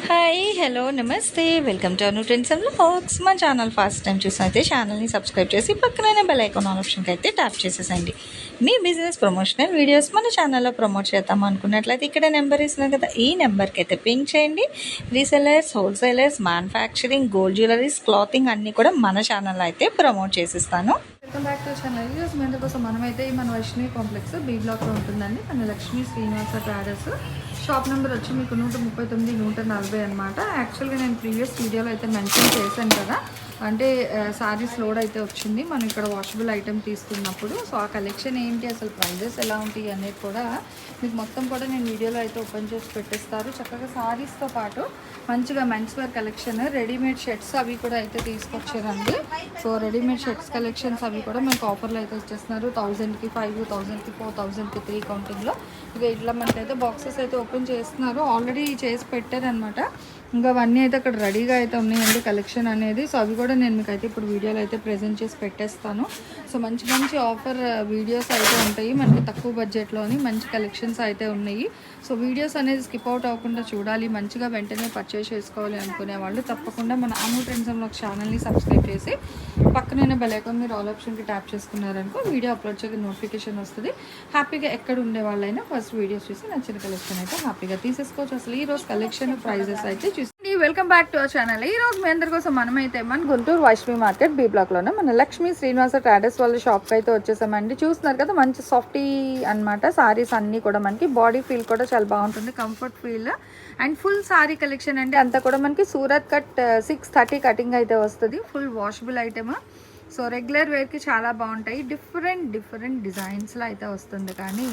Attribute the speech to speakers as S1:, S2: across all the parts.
S1: Hi hello నమస్తే welcome to Anu trends and vlogs. మా channel first time చూసినైతే ఛానల్ని subscribe చేసి పక్కనే బెల్ ఐకాన్ ఆప్షన్కి అయితే ట్యాప్ చేసేసండి. మీ బిజినెస్ ప్రమోషనల్ వీడియోస్ మన ఛానల్లో ప్రమోట్ చేద్దాం అనుకున్నట్లయితే ఇక్కడ నెంబర్ ఇస్తున్నాం కదా, ఈ నెంబర్కి అయితే పింక్ చేయండి. Resellers, wholesalers, manufacturing, gold jewelleries, clothing అన్నీ కూడా మన ఛానల్లో అయితే ప్రమోట్ చేసిస్తాను.
S2: Welcome back to channel. ఈరోజు మీ కోసం మనమైతే మన వైష్ణవి కాంప్లెక్స్ బీ బ్లాక్లో ఉంటుందండి. మన Lakshmi Srinivasa traders shop number వచ్చి మీకు 139, 140 అనమాట. యాక్చువల్గా నేను ప్రీవియస్ వీడియోలో అయితే మెన్షన్ చేశాను కదా, అంటే శారీస్ లోడ్ అయితే వచ్చింది మనం ఇక్కడ వాషబుల్ ఐటెం తీసుకున్నప్పుడు. సో ఆ కలెక్షన్ ఏంటి, అసలు ప్రైజెస్ ఎలా ఉంటాయి అనేది కూడా మీకు మొత్తం కూడా నేను వీడియోలో అయితే ఓపెన్ చేసి పెట్టేస్తారు. చక్కగా శారీస్తో పాటు మంచిగా men's wear collection, readymade shirts అవి కూడా అయితే తీసుకొచ్చారండి. సో రెడీమేడ్ షర్ట్స్ కలెక్షన్స్ అవి కూడా మనకు ఆఫర్లో అయితే ఇచ్చేస్తున్నారు. 1000కి 5, 1000కి 4, 1000కి 3 కౌంటింగ్లో. ఇక ఇట్లా మనకైతే బాక్సెస్ అయితే ఓపెన్ చేస్తున్నారు, ఆల్రెడీ చేసి పెట్టారనమాట. ఇంకా అవన్నీ అయితే అక్కడ రెడీగా అయితే ఉన్నాయండి కలెక్షన్ అనేది. సో అవి కూడా నేను మీకు అయితే ఇప్పుడు వీడియోలో అయితే ప్రెజెంట్ చేసి పెట్టేస్తాను. సో మంచి మంచి ఆఫర్ వీడియోస్ అయితే ఉంటాయి మనకి, తక్కువ బడ్జెట్లోని మంచి కలెక్షన్స్ అయితే ఉన్నాయి. సో వీడియోస్ అనేది స్కిప్ అవుట్ అవ్వకుండా చూడాలి, మంచిగా వెంటనే పర్చేస్ చేసుకోవాలి అనుకునే వాళ్ళు తప్పకుండా మన అను ట్రెండ్స్ అండ్ వ్లాగ్స్ ఛానల్ని సబ్స్క్రైబ్ చేసి పక్కనైనా బెల్ ఐకాన్ మీరు ఆల్ ఆప్షన్కి ట్యాప్ చేసుకున్నారనుకో వీడియో అప్లోడ్ చేయక నోటిఫికేషన్ వస్తుంది. హ్యాపీగా ఎక్కడ ఉండే వాళ్ళైనా ఫస్ట్ వీడియోస్ చూసి నచ్చిన కలెక్షన్ అయితే హ్యాపీగా తీసేసుకోవచ్చు. అసలు ఈ రోజు కలెక్షన్ ప్రైజెస్ అయితే చూసి welcome back to our channel. ఈ రోజు మీ అందరి కోసం మనమైతే మన గుంటూరు వైష్ణవి మార్కెట్ బీ బ్లాక్లోనే మన లక్ష్మీ శ్రీనివాస ట్రేడర్స్ వాళ్ళ షాప్కి అయితే వచ్చేసామండి. చూస్తున్నారు కదా, మంచి సాఫ్టీ అనమాట. సారీస్ అన్నీ కూడా మనకి బాడీ ఫీల్ కూడా చాలా బాగుంటుంది, comfort feel and full sorry collection అండి. అంతా కూడా మనకి సూరత్ కట్ 630 కటింగ్ అయితే వస్తుంది. Full washable item. So regular వేర్కి చాలా బాగుంటాయి. డిఫరెంట్ డిజైన్స్లో అయితే వస్తుంది, కానీ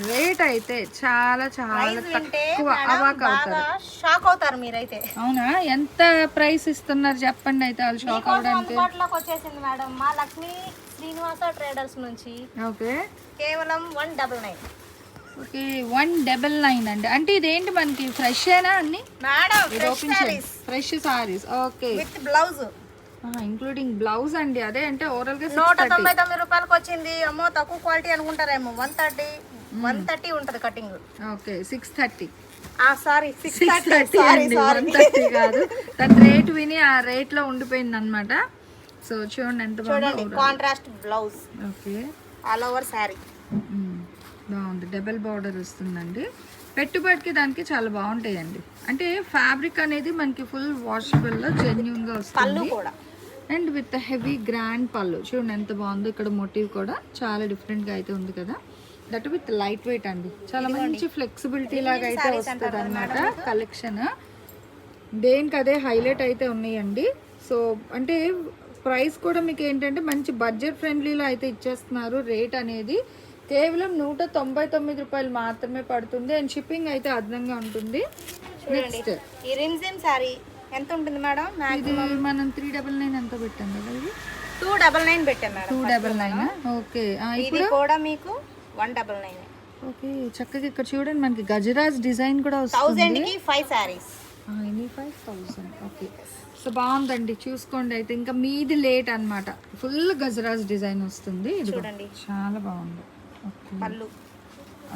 S2: రేట్ అయితే చాలా చాలా తక్కువ. అవాక్ అవుతారు,
S3: షాక్ అవుతారు మీరైతే.
S2: అవునా, ఎంత ప్రైస్ ఇస్తున్నారు చెప్పండి అయితే వాళ్ళు షాక్ అవడానికి.
S3: వచ్చేసింది మేడం మా లక్ష్మీ శ్రీనివాస ట్రేడర్స్ నుంచి.
S2: ఓకే,
S3: కేవలం 199.
S2: ఓకే 199 అండి. అంటే ఇదేంటి మనకి ఫ్రెష్ ఏనా అన్ని
S3: madam?
S2: Fresh saris. Okay,
S3: with blouse
S2: including blouse అండి. అదే అంటే ఓవరాల్ గా
S3: 199 రూపాయలకి వచ్చింది. అమ్మో తక్కువ క్వాలిటీ అనుకుంటారేమో. 130 ఉంటది కటింగ్.
S2: ఓకే 630.
S3: సారీ
S2: 630 అండి, 130 కాదు. దాని రేట్ విని ఆ రేట్ లో ఉండిపోయింది అనమాట. సో చూడండి ఎంత బాగుంది.
S3: Contrast blouse.
S2: Okay,
S3: all over sorry
S2: బాగుంది. డబల్ బార్డర్ వస్తుందండి. పెట్టుబడికి దానికి చాలా బాగుంటాయండి. అంటే ఫ్యాబ్రిక్ అనేది మనకి ఫుల్ వాషబుల్ లో జెన్యూన్ గా వస్తుంది అండ్ విత్ హెవీ గ్రాండ్ పళ్ళు. చూడండి ఎంత బాగుందో. ఇక్కడ మోటివ్ కూడా చాలా డిఫరెంట్ గా అయితే ఉంది కదా, దట్ విత్ లైట్ వెయిట్ అండి. చాలా మంచి ఫ్లెక్సిబిలిటీ లాగా అయితే వస్తుంది అనమాట కలెక్షన్. దేనికి అదే హైలైట్ అయితే ఉన్నాయండి. సో అంటే ప్రైస్ కూడా మీకు ఏంటంటే మంచి బడ్జెట్ ఫ్రెండ్లీలో అయితే ఇచ్చేస్తున్నారు. రేట్ అనేది కేవలం 199 రూపాయలు మాత్రమే పడుతుంది అండ్ షిప్పింగ్ అయితే అదనంగా ఉంటుంది. నెక్స్ట్
S3: ఈ రిమ్జిమ్ సారీ ఎంత ఉంటుంది మేడం?
S2: ఇది మనం 399 ఎంత పెట్టాం కదా, ఇది
S3: 299 పెట్టాం మేడం.
S2: 299. ఓకే,
S3: ఇది కూడా మీకు 199.
S2: ఓకే చక్కగా ఇక్కడ చూడండి మనకి గజరాజ్ డిజైన్ కూడా వస్తుంది.
S3: 1000 కి 5 సారీస్.
S2: ఎనీ 5000. ఓకే, సో బాగుందండి. చూసుకోండి అయితే. ఇంకా మీది లేట్ అన్నమాట, ఫుల్ గజరాజ్ డిజైన్ వస్తుంది. ఇది
S3: చూడండి
S2: చాలా బాగుంది.
S3: పళ్ళు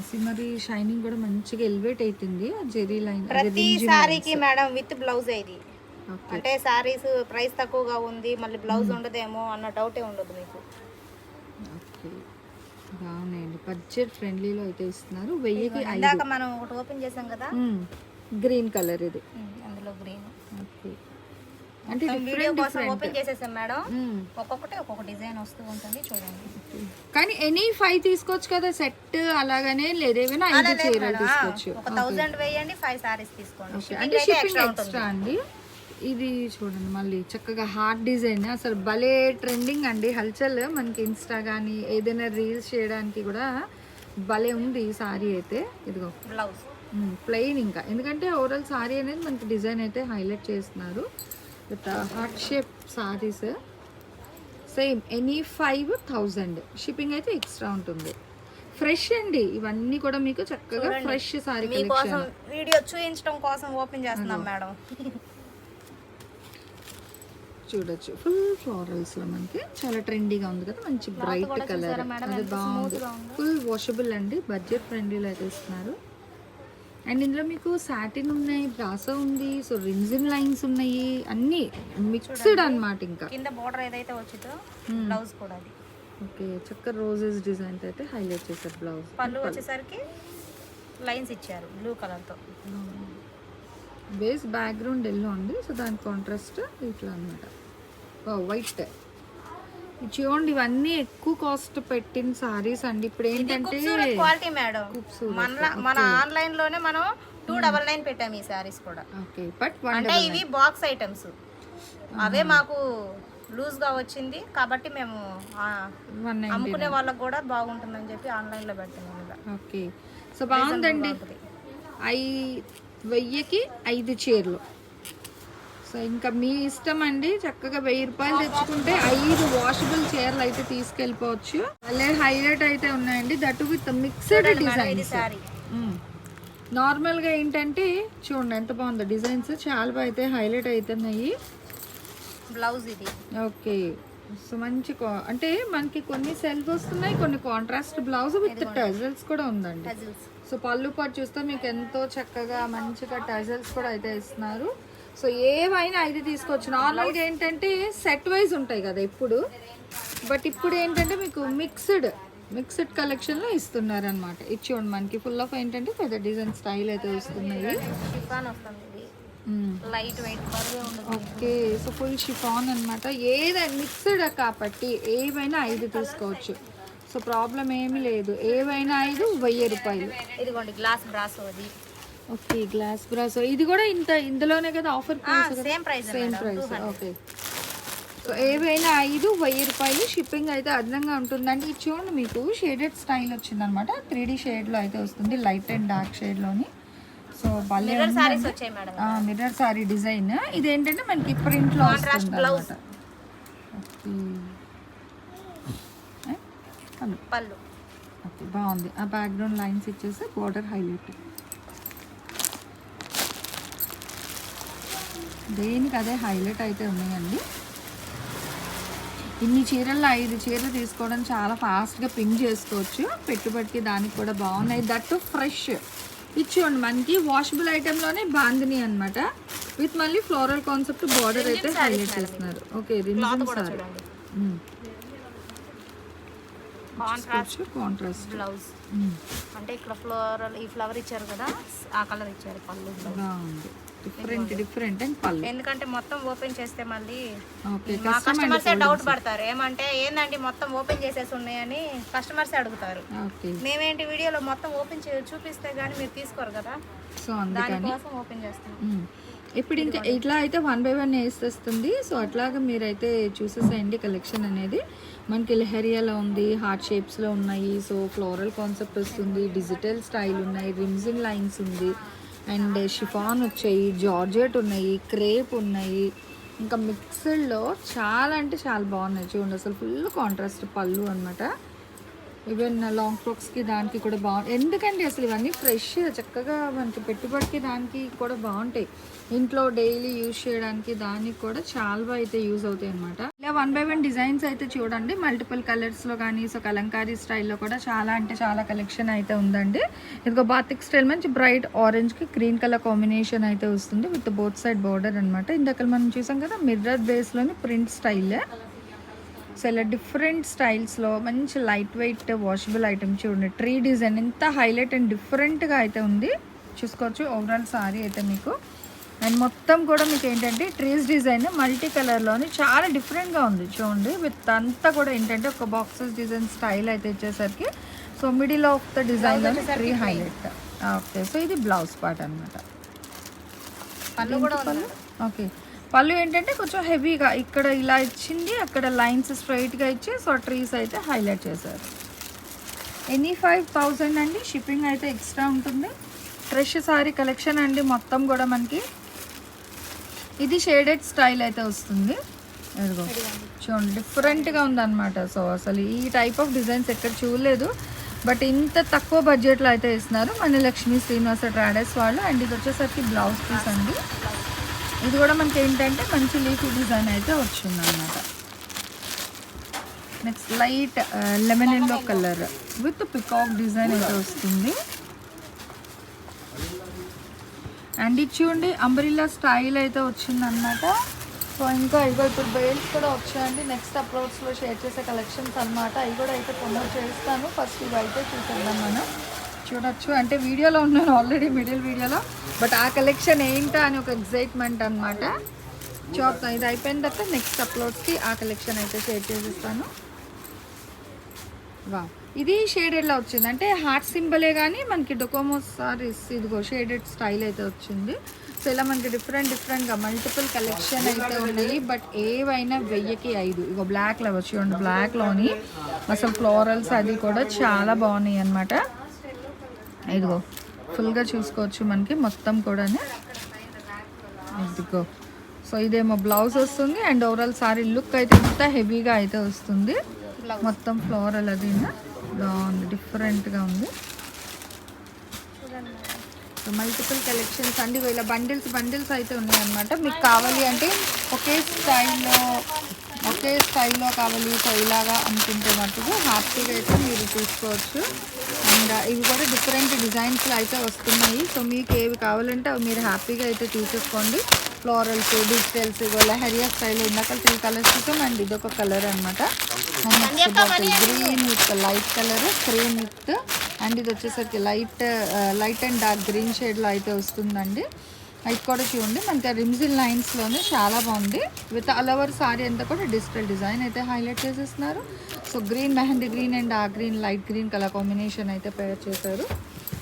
S2: సిమరీ షైనింగ్ కూడా మంచిగా ఎలివేట్ అవుతుంది. జెరీ లైన్
S3: ప్రతి సారీకి మేడం విత్ బ్లౌజ్. ఇది అంటే సారీస్ ప్రైస్ తక్కువగా ఉంది మళ్ళీ బ్లౌజ్ ఉండదేమో అన్న డౌటే ఉండదు మీకు.
S2: ఓకే బాగున్నాయండి, బడ్జెట్ ఫ్రెండ్లీలో అయితే ఇస్తున్నారు. 1000కి 5.
S3: ఇందాక మనం ఒకటి ఓపెన్ చేసాం కదా,
S2: గ్రీన్ కలర్ ఇది.
S3: అందులో గ్రీన్.
S2: ఓకే, అంటే
S3: వీడియో కోసం ఓపెన్ చేసేసాం మేడం. ఒక్కొక్కటి ఒక్కొక్క డిజైన్ వస్తూ ఉంటుంది చూడండి.
S2: కానీ ఎనీ 5 తీసుకోవచ్చు కదా సెట్, అలాగనే లేదు ఏమైనా 5 చీరలు తీసుకోవచ్చు.
S3: ఒక 1000 వేయండి 5 సారీస్ తీసుకోండి.
S2: అంటే షిప్పింగ్ ఎక్స్ట్రా అండి. ఇది చూడండి మళ్ళీ చక్కగా హార్ట్ డిజైన్, అసలు భలే ట్రెండింగ్ అండి. హల్చల్ మనకి ఇన్స్టా కానీ ఏదైనా రీల్స్ చేయడానికి కూడా భలే ఉంది ఈ సారీ అయితే. ఇదిగో
S3: బ్లౌజ్
S2: ప్లెయిన్. ఇంకా ఎందుకంటే ఓవరాల్ సారీ అనేది మనకి డిజైన్ అయితే హైలైట్ చేస్తున్నారు with heart shape saris. Same any 5000. Shipping అయితే ఎక్స్ట్రా ఉంటుంది. ఫ్రెష్ అండి ఇవన్నీ కూడా మీకు చక్కగా ఫ్రెష్ సారీ కలెక్షన్.
S3: వీడియో చూపించడం కోసం ఓపెన్ చేస్తున్నాం మేడం.
S2: చూడొచ్చు ఫుల్ ఫ్లోరల్స్ లో మనకి చాలా ట్రెండీగా ఉంది కదా, మంచి బ్రైట్ కలర్. అది బాగుంది, ఫుల్ వాషబుల్ అండి, బడ్జెట్ ఫ్రెండ్లీలో అయితే ఇస్తున్నారు. అండ్ ఇందులో మీకు సాటిన్ ఉన్నాయి, బ్రాసో ఉంది, సో రిన్జిన్ లైన్స్ ఉన్నాయి, అన్నీ మిక్స్డ్ అన్నమాట. ఇంకా
S3: కింద బోర్డర్ ఏదైతే వచ్చిందో బ్లౌజ్ కూడా అది.
S2: ఓకే, చక్క రోజెస్ డిజైన్ అయితే హైలైట్ చేశారు బ్లౌజ్.
S3: పళ్ళు వచ్చేసరికి లైన్స్ ఇచ్చారు బ్లూ కలర్తో.
S2: బేస్ బ్యాక్గ్రౌండ్ ఎల్లో ఉంది, సో దాని కాంట్రాస్ట్ ఇట్లా అనమాట. వైట్ చూడండి, ఇవన్నీ ఎక్కువ కాస్ట్ పెట్టిన సారీస్ అండి. ఇప్పుడు ఏంటంటే
S3: క్వాలిటీ మేడం, మన ఆన్లైన్ లోనే మనం 299 పెట్టాము ఈ సారీస్ కూడా.
S2: ఓకే, బట్
S3: అంటే ఇవి బాక్స్ ఐటమ్స్, అవే మాకు లూజ్ గా వచ్చింది కాబట్టి మేము అమ్ముకునే వాళ్ళకి కూడా బాగుంటుందని చెప్పి ఆన్లైన్ లో పెడుతున్నాం ఇలా.
S2: ఓకే, సో బాగుందండి. 1000కి 5 చీరలు. సో ఇంకా మీ ఇష్టం అండి, చక్కగా 1000 రూపాయలు తెచ్చుకుంటే 5 వాషబుల్ చీరలు అయితే తీసుకెళ్ళిపోవచ్చు. మళ్ళీ హైలైట్ అయితే ఉన్నాయండి, దట్ విత్ మిక్స్డ్ డిజైన్స్. నార్మల్గా ఏంటంటే చూడండి ఎంత బాగుందో డిజైన్స్, చాలా బాగా అయితే హైలైట్ అవుతున్నాయి.
S3: బ్లౌజ్ ఇది.
S2: ఓకే, సో మంచి అంటే మనకి కొన్ని సెల్ఫ్ వస్తున్నాయి, కొన్ని కాంట్రాస్ట్ బ్లౌజ్ విత్ టజల్స్ కూడా ఉందండి. సో పళ్ళు పాటు చూస్తే మీకు ఎంతో చక్కగా మంచిగా టజల్స్ కూడా అయితే ఇస్తున్నారు. సో ఏవైనా 5 తీసుకోవచ్చు. నార్మల్గా ఏంటంటే సెట్ వైజ్ ఉంటాయి కదా ఇప్పుడు, బట్ ఇప్పుడు ఏంటంటే మీకు మిక్స్డ్ కలెక్షన్లో ఇస్తున్నారు అనమాట. ఇది చూడండి, మనకి ఫుల్ ఆఫ్ ఏంటంటే పెద్ద డిజైన్ స్టైల్ అయితే వస్తున్నాయి.
S3: లైట్ వెయిట్ పర్వే ఉండదు.
S2: ఓకే, సో ఫుల్ షిఫాన్ అనమాట. ఏదైనా మిక్స్డ్ కాబట్టి ఏవైనా 5 తీసుకోవచ్చు. సో ప్రాబ్లం ఏమీ లేదు, ఏవైనా 5 1000 రూపాయలు.
S3: ఇదిగోండి గ్లాస్ బ్రాసో అది.
S2: ఓకే, గ్లాస్ బ్రాసో ఇది కూడా ఇందులోనే కదా offer price?
S3: Same price.
S2: Okay, so ఏవైనా 5 1000 రూపాయలు. షిప్పింగ్ అయితే అదనంగా ఉంటుందండి. ఇది చూడండి, మీకు షేడెడ్ స్టైల్ వచ్చిందనమాట. 3D షేడ్లో అయితే వస్తుంది, లైట్ అండ్ డార్క్ షేడ్లోని. సో
S3: మిర్రర్ సారీస్ వచ్చాయి మేడం.
S2: మిర్రర్ సారీ డిజైన్ ఇది ఏంటంటే మనకి ప్రింట్లో వస్తుంది
S3: బ్లౌజ్. పళ్ళు
S2: ఓకే, బాగుంది. ఆ బ్యాక్గ్రౌండ్ లైన్స్ ఇచ్చేసి బోర్డర్ హైలైట్, దేనికి అదే హైలైట్ అయితే ఉన్నాయండి. ఇన్ని చీరల్లో 5 చీరలు తీసుకోవడం చాలా ఫాస్ట్గా పింక్ చేసుకోవచ్చు. పెట్టుబడికి దానికి కూడా బాగున్నాయి, దట్టు ఫ్రెష్. ఇచ్చేయండి, మనకి వాషబుల్ ఐటెంలోనే బాందిని అనమాట, విత్ మళ్ళీ ఫ్లోరల్ కాన్సెప్ట్ బార్డర్ అయితే హైలైట్ చేస్తున్నారు. ఓకే, రిమ్జిన్ సారీ, కాంట్రాస్ట్
S3: బ్లౌజ్. అంటే ఇక్కడ ఫ్లోరల్ ఈ ఫ్లవర్ ఇచ్చారు కదా, ఆ కలర్ ఇచ్చారు. పళ్ళు
S2: బాగుంది, డిఫరెంట్ అండ్ పళ్ళు.
S3: ఎందుకంటే మొత్తం ఓపెన్ చేస్తే మళ్ళీ
S2: ఓకే,
S3: మా కస్టమర్సే డౌట్ పడతారు. ఏమంటే ఏందండి మొత్తం ఓపెన్ చేసేసి ఉన్నాయని కస్టమర్స్ అడుగుతారు.
S2: ఓకే,
S3: మేమేంటి వీడియోలో మొత్తం ఓపెన్ చూపిస్తే గానీ మీరు తీసుకోరు కదా,
S2: సో అందుకని
S3: దానికోసం ఓపెన్ చేస్తాం.
S2: ఇప్పుడు ఇంకా ఇట్లా అయితే 1 by 1 వేస్తుంది. సో అట్లాగా మీరైతే చూసేసేయండి. కలెక్షన్ అనేది మనకి లెహరియాలో ఉంది, హార్ట్ షేప్స్లో ఉన్నాయి. సో ఫ్లోరల్ కాన్సెప్ట్ వస్తుంది, డిజిటల్ స్టైల్ ఉన్నాయి, రిమ్జిన్ లైన్స్ ఉంది, అండ్ షిఫాన్ వచ్చాయి, జార్జెట్ ఉన్నాయి, క్రేప్ ఉన్నాయి. ఇంకా మిక్స్డ్లో చాలా అంటే చాలా బాగున్నాయి. చూడండి, అసలు ఫుల్ కాంట్రాస్ట్ పళ్ళు అనమాట. ఈవెన్ లాంగ్ ఫ్రాక్స్కి దానికి కూడా బాగుంటాయి. ఎందుకంటే అసలు ఇవన్నీ ఫ్రెష్, చక్కగా మనకి పెట్టుబడికి దానికి కూడా బాగుంటాయి. ఇంట్లో డైలీ యూజ్ చేయడానికి దానికి కూడా చాలా అయితే యూజ్ అవుతాయి అనమాట. ఇలా 1 by 1 డిజైన్స్ అయితే చూడండి, మల్టిపుల్ కలర్స్లో కానీ. సో కలంకారీ స్టైల్లో కూడా చాలా అంటే చాలా కలెక్షన్ అయితే ఉందండి. ఇదిగో బాతిక్ స్టైల్ మంచి బ్రైట్ ఆరెంజ్కి గ్రీన్ కలర్ కాంబినేషన్ అయితే వస్తుంది, విత్ బోత్ సైడ్ బోర్డర్ అనమాట. ఇందాక మనం చూసాం కదా మిర్రర్ బేస్లోని ప్రింట్ స్టైల్. సో ఇలా డిఫరెంట్ స్టైల్స్లో మంచి లైట్ వెయిట్ వాషబుల్ ఐటమ్ చూడండి. ట్రీ డిజైన్ ఎంత హైలైట్ అండ్ డిఫరెంట్గా అయితే ఉంది, చూసుకోవచ్చు. ఓవరాల్ సారీ అయితే మీకు అండ్ మొత్తం కూడా మీకు ఏంటంటే ట్రీస్ డిజైన్ మల్టీ కలర్లోని చాలా డిఫరెంట్గా ఉంది చూడండి. విత్ అంతా కూడా ఏంటంటే ఒక బాక్సెస్ డిజైన్ స్టైల్ అయితే ఇచ్చేసరికి. సో మిడిల్ ఆఫ్ ద డిజైన్లోని ట్రీ హైలైట్. ఓకే, సో ఇది బ్లౌజ్ పార్ట్ అనమాట. ఓకే, పళ్ళు ఏంటంటే కొంచెం హెవీగా ఇక్కడ ఇలా ఇచ్చింది, అక్కడ లైన్స్ స్ట్రైట్గా ఇచ్చి సో ట్రీస్ అయితే హైలైట్ చేశారు. ఎనీ 5000 అండి. షిప్పింగ్ అయితే ఎక్స్ట్రా ఉంటుంది. ఫ్రెష్ సారీ కలెక్షన్ అండి మొత్తం కూడా మనకి. ఇది షేడెడ్ స్టైల్ అయితే వస్తుంది. ఇదిగో చూడండి, డిఫరెంట్గా ఉందన్నమాట. సో అసలు ఈ టైప్ ఆఫ్ డిజైన్స్ ఎక్కడ చూడలేదు, బట్ ఇంత తక్కువ బడ్జెట్లో అయితే ఇస్తున్నారు మన లక్ష్మీ శ్రీనివాస ట్రేడర్స్ వాళ్ళు. అండ్ ఇది వచ్చేసరికి బ్లౌజ్ పీస్ అండి. ఇది కూడా మనకి ఏంటంటే మంచి లీఫీ డిజైన్ అయితే వచ్చింది అనమాట. Next light lemon yellow colour with peacock design అయితే వస్తుంది. అండ్ ఇది చూడండి అంబ్రిల్లా స్టైల్ అయితే వచ్చిందనమాట. సో ఇంకా ఇగో ఇప్పుడు బెయిల్స్ కూడా వచ్చాయండి. నెక్స్ట్ అప్లోడ్స్లో షేర్ చేసే కలెక్షన్స్ అనమాట. అవి కూడా అయితే ప్రమోట్ చేస్తాను. ఫస్ట్ ఇవి అయితే చూసేద్దాం మనం. చూడొచ్చు అంటే వీడియోలో ఉన్నాను ఆల్రెడీ మిడిల్ వీడియోలో, బట్ ఆ కలెక్షన్ ఏంటా అని ఒక ఎగ్జైట్మెంట్ అనమాట. చూద్దాం ఇది అయిపోయిన తర్వాత నెక్స్ట్ అప్లోడ్స్కి ఆ కలెక్షన్ అయితే షేర్ చేసేస్తాను. వా ఇది షేడెడ్లో వచ్చింది, అంటే హార్ట్ సింబలే కానీ మనకి డొకోమో సారీస్ ఇదిగో షేడెడ్ స్టైల్ అయితే వచ్చింది. సో ఇలా మనకి డిఫరెంట్గా మల్టిపుల్ కలెక్షన్ అయితే ఉన్నాయి. బట్ ఏవైనా 1000కి 5. ఇగో బ్లాక్లో చూడండి, బ్లాక్లోని అసలు ఫ్లోరల్స్ అది కూడా చాలా బాగున్నాయి అనమాట. ఇదిగో ఫుల్గా చూసుకోవచ్చు మనకి మొత్తం కూడా. ఇదిగో సో ఇదేమో బ్లౌజ్ వస్తుంది అండ్ ఓవరాల్ సారీ లుక్ అయితే ఇంత హెవీగా అయితే వస్తుంది. మొత్తం ఫ్లోరల్ అది బాగుంది, డిఫరెంట్గా ఉంది. సో మల్టిపుల్ కలెక్షన్స్ అండి. ఇలా బండిల్స్ అయితే ఉన్నాయన్నమాట. మీకు కావాలి అంటే ఒకే స్టైల్లో కావాలి సో ఇలాగా అనుకుంటే మటుకు హ్యాపీగా అయితే మీరు చూసుకోవచ్చు. అండ్ ఇవి కూడా డిఫరెంట్ డిజైన్స్లో అయితే వస్తున్నాయి. సో మీకు ఏవి కావాలంటే అవి మీరు హ్యాపీగా అయితే తీసేసుకోండి. ఫ్లోరల్స్, డిజిటల్స్, లహరియా స్టైల్ ఇందాక 3 కలర్స్ చూసాం. అండ్ ఇదొక కలర్ అనమాట. Green with light colour, cream with and ఇది వచ్చేసరికి లైట్ అండ్ డార్క్ గ్రీన్ షేడ్లో అయితే వస్తుందండి. ఇది కూడా చూడండి మనకి రిమ్జిల్ లైన్స్లోనే చాలా బాగుంది. విత్ ఆల్ ఓవర్ సారీ అంతా కూడా డిజిటల్ డిజైన్ అయితే హైలైట్ చేసేస్తున్నారు. So green, mehndi green and dark green, light green colour combination అయితే పేర్ చేశారు.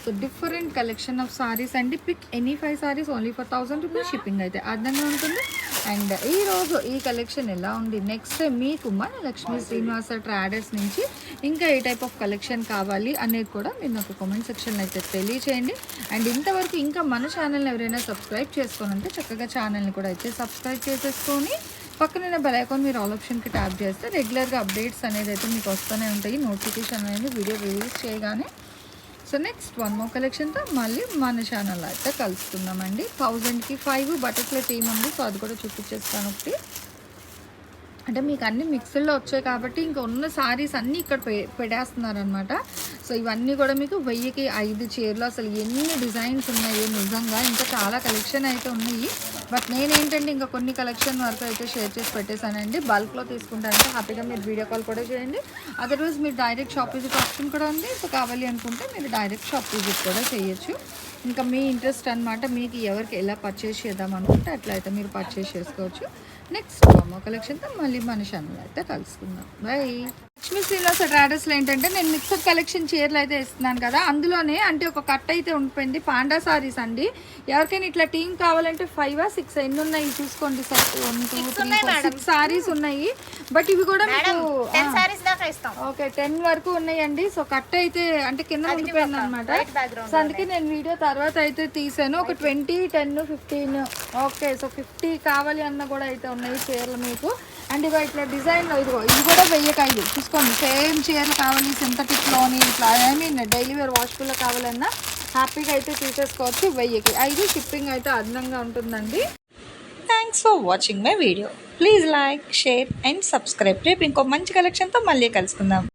S2: So different collection of saris అండి. Pick any 5 saris only for 1000 rupees. Shipping అయితే అర్థంగా ఉంటుంది. అండ్ ఈరోజు ఈ కలెక్షన్ ఎలా ఉంది, నెక్స్ట్ మీకు మన లక్ష్మీ శ్రీనివాస ట్రాడర్స్ నుంచి ఇంకా ఏ టైప్ ఆఫ్ కలెక్షన్ కావాలి అనేది కూడా మీరు నాకు కామెంట్ సెక్షన్లో అయితే తెలియచేయండి. అండ్ ఇంతవరకు ఇంకా మన ఛానల్ని ఎవరైనా సబ్స్క్రైబ్ చేసుకోనంటే చక్కగా ఛానల్ని కూడా అయితే సబ్స్క్రైబ్ చేసేసుకొని పక్కన బెల్ ఐకాన్ మీరు ఆల్ ఆప్షన్కి ట్యాప్ చేస్తే రెగ్యులర్గా అప్డేట్స్ అనేది అయితే మీకు వస్తూనే ఉంటాయి. నోటిఫికేషన్ అనేది వీడియో రిలీజ్ చేయగానే. సో నెక్స్ట్ వన్ మోర్ కలెక్షన్తో మళ్ళీ మన ఛానల్ అయితే కలుసుకుందామండి. 1000కి 5 బటర్ఫ్లై టీమ్ ఉంది. సో అది కూడా చూపించేస్తాను ఒకటి. అంటే మీకు అన్ని మిక్స్డ్లో వచ్చాయి కాబట్టి ఇంకా ఉన్న సారీస్ అన్నీ ఇక్కడ పెట్టేస్తున్నారనమాట. సో ఇవన్నీ కూడా మీకు 1000కి 5 చీరలు. అసలు ఎన్ని డిజైన్స్ ఉన్నాయి నిజంగా, ఇంకా చాలా కలెక్షన్ అయితే ఉన్నాయి. బట్ నేనేంటంటే ఇంకా కొన్ని కలెక్షన్ వరకు అయితే షేర్ చేసి పెట్టేశానండి. బల్క్లో తీసుకుంటానంటే హ్యాపీగా మీరు వీడియో కాల్ కూడా చేయండి. అదర్వైజ్ మీరు డైరెక్ట్ షాప్ విజిట్ ఆప్షన్ కూడా ఉంది. సో కావాలి అనుకుంటే మీరు డైరెక్ట్ షాప్ విజిట్ కూడా చేయొచ్చు. ఇంకా మీ ఇంట్రెస్ట్ అనమాట. మీకు ఎవరికి ఎలా పర్చేస్ చేద్దాం అనుకుంటే అట్లా అయితే మీరు పర్చేస్ చేసుకోవచ్చు. నెక్స్ట్ మోమో కలెక్షన్తో మళ్ళీ మన ఛానల్ అయితే కలుసుకుందాం. బై. లక్ష్మీ శ్రీనివాస ట్రాడర్స్లో ఏంటంటే నేను మిక్సర్ కలెక్షన్ చీరలు అయితే ఇస్తున్నాను కదా, అందులోనే అంటే ఒక కట్ అయితే ఉండిపోయింది. పాండా సారీస్ అండి. ఎవరికైనా ఇట్లా టీం కావాలంటే 5 or 6 ఎన్ని ఉన్నాయి చూసుకోండి. 1 2 3 4 6 సారీస్ ఉన్నాయి. బట్ ఇవి కూడా ఓకే 10 వరకు ఉన్నాయండి. సో కట్ అయితే అంటే కింద ఉండిపోయింది అనమాట. సో అందుకే నేను వీడియో తర్వాత అయితే తీసాను. ఒక 20, 10, 15 ఓకే. సో 50 కావాలి అన్న కూడా అయితే ఉన్నాయి చీరలు మీకు. అండ్ ఇగో ఇట్లా డిజైన్లో ఇదిగో ఇది కూడా 1000 చూసుకోండి. సేమ్ చీరలు కావాలి సింథటిక్లోని ఇట్లా డైలీ వేర్ వాష్ఫుల్లో కావాలన్నా హ్యాపీగా అయితే తీసేసుకోవచ్చు. 1000కి 5 షిప్పింగ్ అయితే అదనంగా ఉంటుందండి.
S1: Thanks for watching my video. Please like, share and subscribe. రేపు ఇంకో మంచి కలెక్షన్తో మళ్ళీ కలుసుకుందాం.